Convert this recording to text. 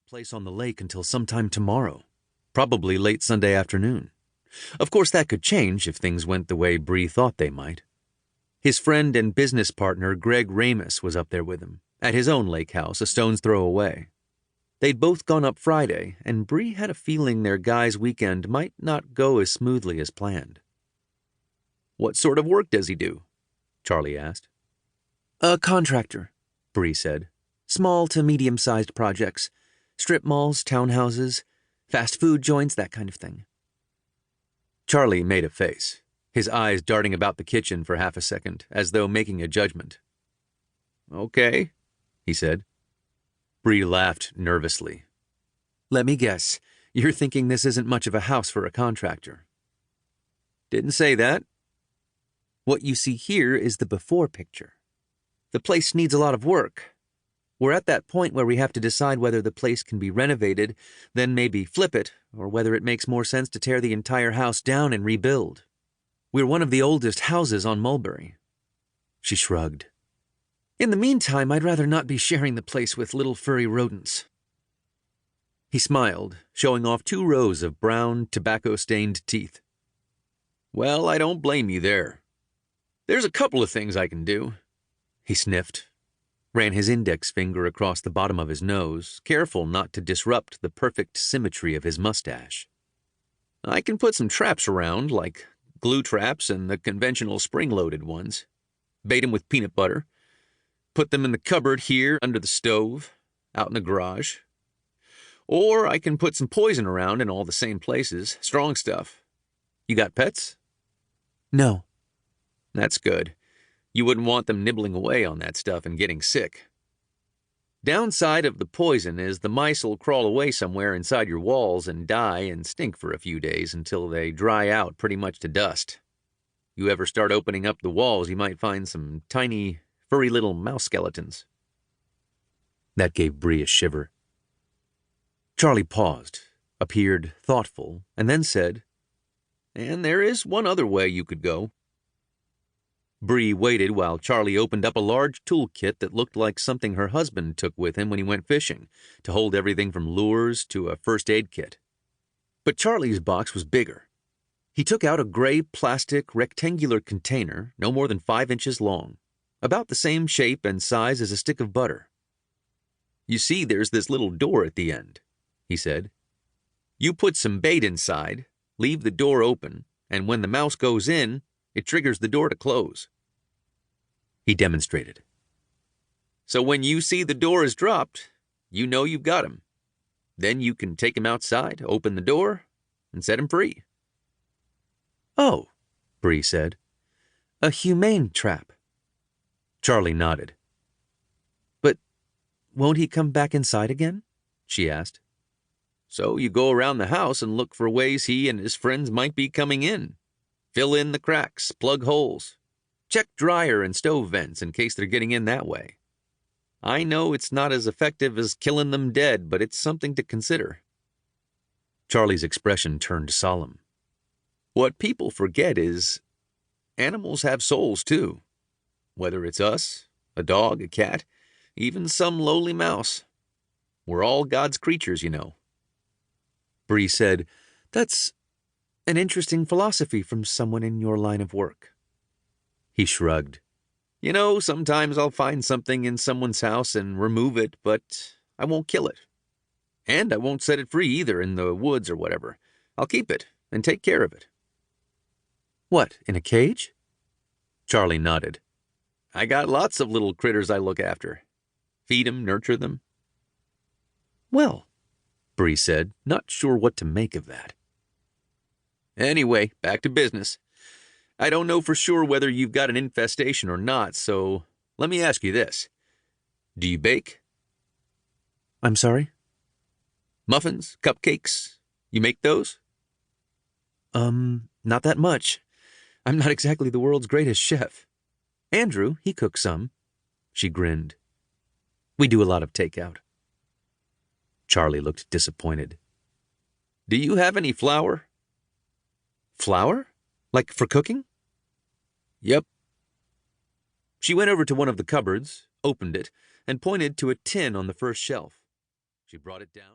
place on the lake until sometime tomorrow, probably late Sunday afternoon. Of course, that could change if things went the way Brie thought they might. His friend and business partner Greg Ramus was up there with him, at his own lake house a stone's throw away. They'd both gone up Friday, and Brie had a feeling their guy's weekend might not go as smoothly as planned. "What sort of work does he do?" Charlie asked. "A contractor," Brie said. "Small to medium-sized projects. Strip malls, townhouses, fast food joints, that kind of thing." Charlie made a face, his eyes darting about the kitchen for half a second, as though making a judgment. "Okay," he said. Brie laughed nervously. "Let me guess. You're thinking this isn't much of a house for a contractor." "Didn't say that." "What you see here is the before picture. The place needs a lot of work. We're at that point where we have to decide whether the place can be renovated, then maybe flip it, or whether it makes more sense to tear the entire house down and rebuild. We're one of the oldest houses on Mulberry." She shrugged. "In the meantime, I'd rather not be sharing the place with little furry rodents." He smiled, showing off 2 rows of brown, tobacco-stained teeth. "Well, I don't blame you there. There's a couple of things I can do." He sniffed, ran his index finger across the bottom of his nose, careful not to disrupt the perfect symmetry of his mustache. "I can put some traps around, like glue traps and the conventional spring-loaded ones. Bait 'em with peanut butter. Put them in the cupboard here under the stove, out in the garage. Or I can put some poison around in all the same places, strong stuff. You got pets?" "No." "That's good. You wouldn't want them nibbling away on that stuff and getting sick. Downside of the poison is the mice will crawl away somewhere inside your walls and die and stink for a few days until they dry out pretty much to dust. You ever start opening up the walls, you might find some tiny, furry little mouse skeletons." That gave Brie a shiver. Charlie paused, appeared thoughtful, and then said, "And there is one other way you could go." Brie waited while Charlie opened up a large toolkit that looked like something her husband took with him when he went fishing, to hold everything from lures to a first aid kit. But Charlie's box was bigger. He took out a gray plastic rectangular container no more than 5 inches long, about the same shape and size as a stick of butter. "You see, there's this little door at the end," he said. "You put some bait inside, leave the door open, and when the mouse goes in, it triggers the door to close." He demonstrated. "So when you see the door is dropped, you know you've got him. Then you can take him outside, open the door, and set him free." "Oh," Brie said. "A humane trap." Charlie nodded. "But won't he come back inside again?" she asked. "So you go around the house and look for ways he and his friends might be coming in. Fill in the cracks, plug holes. Check dryer and stove vents in case they're getting in that way. I know it's not as effective as killing them dead, but it's something to consider." Charlie's expression turned solemn. "What people forget is animals have souls too. Whether it's us, a dog, a cat, even some lowly mouse. We're all God's creatures, you know." Brie said, "That's an interesting philosophy from someone in your line of work." He shrugged. "You know, sometimes I'll find something in someone's house and remove it, but I won't kill it. And I won't set it free either in the woods or whatever. I'll keep it and take care of it." "What, in a cage?" Charlie nodded. "I got lots of little critters I look after. Feed 'em, nurture them." "Well," Brie said, not sure what to make of that. "Anyway, back to business. I don't know for sure whether you've got an infestation or not, so let me ask you this. Do you bake?" "I'm sorry?" "Muffins, cupcakes, you make those?" Not that much. I'm not exactly the world's greatest chef. Andrew, he cooks some." She grinned. "We do a lot of takeout." Charlie looked disappointed. "Do you have any flour?" "Flour? Like for cooking?" "Yep." She went over to one of the cupboards, opened it, and pointed to a tin on the first shelf. She brought it down.